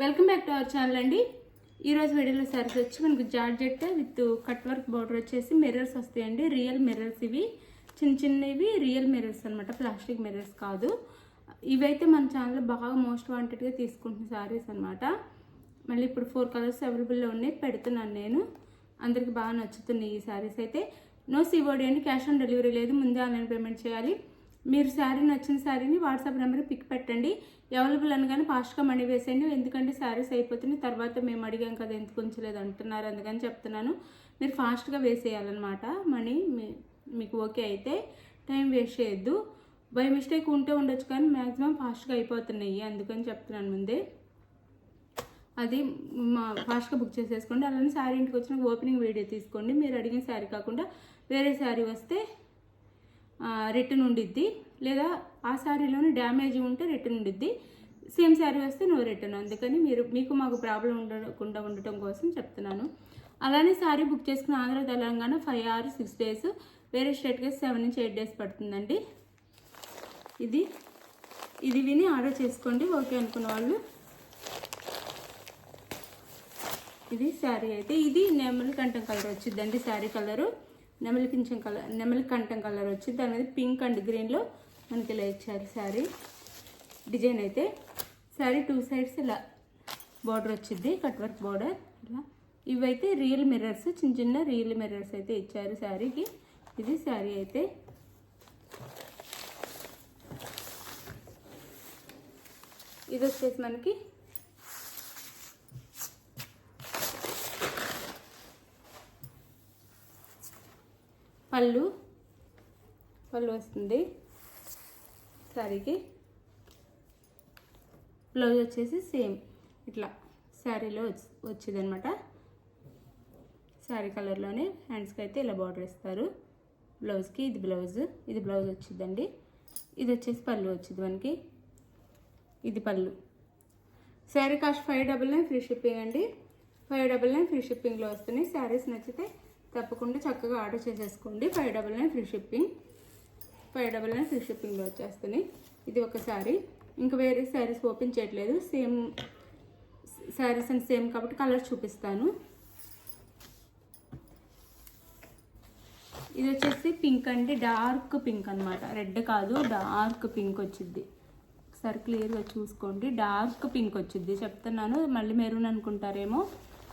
Welcome back to our channel అండి. ఈరోజు వీడియోలో సారీస్ వచ్చి మనకు georgette with cut work border వచ్చేసి మిర్రర్స్ వస్తాయండి. రియల్ మిర్రర్స్, ఇవి చిన్నవి రియల్ మిర్రర్స్ అనమాట, ప్లాస్టిక్ మిర్రర్స్ కాదు. ఇవైతే మన ఛానల్లో బాగా మోస్ట్ వాంటెడ్గా తీసుకుంటున్న సారీస్ అనమాట. మళ్ళీ ఇప్పుడు 4 కలర్స్ అవైలబుల్లో ఉన్నాయి, పెడుతున్నాను నేను. అందరికి బాగా నచ్చుతున్నాయి ఈ సారీస్ అయితే. నో సిఓడి అండి, క్యాష్ ఆన్ డెలివరీ లేదు, ముందే ఆన్లైన్ పేమెంట్ చేయాలి. మీరు శారీ నచ్చిన శారీని వాట్సాప్ నెంబర్కి పిక్ పెట్టండి. అవైలబుల్ అనగానే ఫాస్ట్గా మనీ వేసేయండి, ఎందుకంటే శారీస్ అయిపోతుంది. తర్వాత మేము అడిగాం కదా ఎందుకు ఉంచలేదు అంటున్నారు, అందుకని చెప్తున్నాను. మీరు ఫాస్ట్గా వేసేయాలన్నమాట మనీ. మీకు ఓకే అయితే టైం వేస్ట్ చేయొద్దు. బై మిస్టేక్ ఉంటే ఉండొచ్చు, కానీ మ్యాక్సిమం ఫాస్ట్గా అయిపోతున్నాయి, అందుకని చెప్తున్నాను ముందే. అది ఫాస్ట్గా బుక్ చేసేసుకోండి. అలానే శారీ ఇంటికి వచ్చిన ఓపెనింగ్ వీడియో తీసుకోండి. మీరు అడిగిన శారీ కాకుండా వేరే శారీ వస్తే రిటర్న్ ఉండిద్ది, లేదా ఆ శారీలోనే డ్యామేజ్ ఉంటే రిటర్న్ ఉండిద్ది. సేమ్ శారీ వస్తే నో రిటర్న్. అందుకని మీకు మాకు ప్రాబ్లం ఉండకుండా ఉండటం కోసం చెప్తున్నాను. అలానే శారీ బుక్ చేసుకున్న ఆంధ్ర తెలంగాణ 5 or 6 days, వేరే స్టేట్కి 7 నుంచి 8 days పడుతుందండి. ఇది విని ఆర్డర్ చేసుకోండి ఓకే అనుకున్న వాళ్ళు. ఇది శారీ అయితే ఇది నెమలి కంఠం కలర్ వచ్చిందండి. శారీ కలరు నెమలి కంఠం కలర్ వచ్చింది. దాని మీద పింక్ అండ్ గ్రీన్లో మనకి ఇలా ఇచ్చారు శారీ డిజైన్ అయితే. శారీ 2 sides ఇలా బార్డర్ వచ్చింది, కట్ వర్క్ బార్డర్ ఇలా. ఇవైతే రియల్ మిర్రర్స్, చిన్న రియల్ మిర్రర్స్ అయితే ఇచ్చారు శారీకి. ఇది శారీ అయితే. ఇది వచ్చేసి మనకి పళ్ళు వస్తుంది శారీకి. బ్లౌజ్ వచ్చేసి సేమ్ ఇట్లా శారీలో వచ్చింది అనమాట. శారీ కలర్లోనే హ్యాండ్స్కి అయితే ఇలా బార్డర్ ఇస్తారు. బ్లౌజ్కి ఇది బ్లౌజ్ వచ్చిందండి. ఇది వచ్చేసి పళ్ళు వచ్చింది మనకి. ఇది పళ్ళు. శారీ కాస్ట్ 599 ఫ్రీ షిప్పింగ్ అండి. 599 ఫ్రీ షిప్పింగ్లో వస్తున్నాయి. శారీస్ నచ్చితే తప్పకుండా చక్కగా ఆర్డర్ చేసేసుకోండి. 599 ఫ్రీ షిప్పింగ్. 599 ఫ్రీ షిప్పింగ్లో వచ్చేస్తుంది. ఇది ఒక శారీ. ఇంకా వేరే శారీస్ ఓపెన్ చేయట్లేదు, సేమ్ శారీస్ అండ్ సేమ్ కాబట్టి కలర్ చూపిస్తాను. ఇది వచ్చేసి పింక్ అండి, డార్క్ పింక్ అనమాట, రెడ్ కాదు, డార్క్ పింక్ వచ్చింది. ఒకసారి క్లియర్గా చూసుకోండి, డార్క్ పింక్ వచ్చింది. చెప్తున్నాను మళ్ళీ మెరూన్ అనుకుంటారేమో,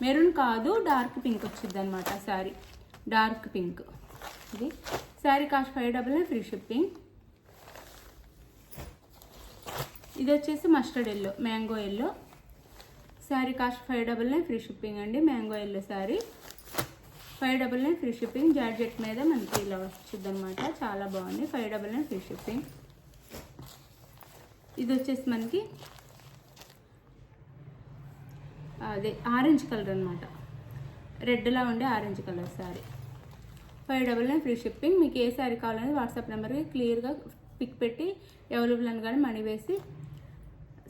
మెరూన్ కాదు, డార్క్ పింక్ వచ్చింది అనమాట శారీ. Dark pink. ఇది శారీ కాస్ట్ 599 ఫ్రీ షిప్పింగ్. ఇది వచ్చేసి mustard yellow, mango yellow. Sari cost 599 free shipping అండి. Mango yellow sari 599 free shipping. Georgette మీద మనకి ఇలా వచ్చింది అనమాట, చాలా బాగుంది. 599 ఫ్రీ షిప్పింగ్. ఇది వచ్చేసి మనకి అదే ఆరెంజ్ కలర్ అనమాట, రెడ్లా ఉండే orange colour sari. 599 free shipping. మీకు ఏ శారీ కావాలనేది వాట్సాప్ నెంబర్కి క్లియర్గా పిక్ పెట్టి అవైలబుల్ అని కానీ మనీ వేసి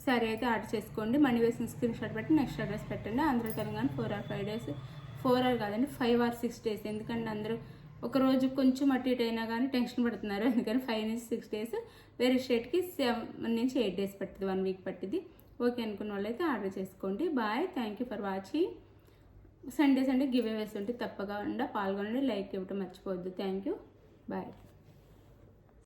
శారీ అయితే ఆర్డర్ చేసుకోండి. మనీ వేసిన స్క్రీన్ షాట్ పెట్టి నెక్స్ట్ అడ్రస్ పెట్టండి. Andhra Telangana 4 or 5 days, 4 or కాదండి 5 or 6 days. ఎందుకంటే అందరూ ఒక రోజు కొంచెం అటు ఇటు అయినా కానీ టెన్షన్ పడుతున్నారు, అందుకని 5 నుంచి 6 days. వేరే స్టేట్కి 7 నుంచి 8 days పడుతుంది, 1 week పట్టింది. ఓకే అనుకున్న వాళ్ళైతే ఆర్డర్ చేసుకోండి. Bye, thank you for watching. Sunday giveaways ఉంటే తప్పకుండా పాల్గొనండి. లైక్ ఇవ్వటం మర్చిపోవద్దు. Thank you, bye.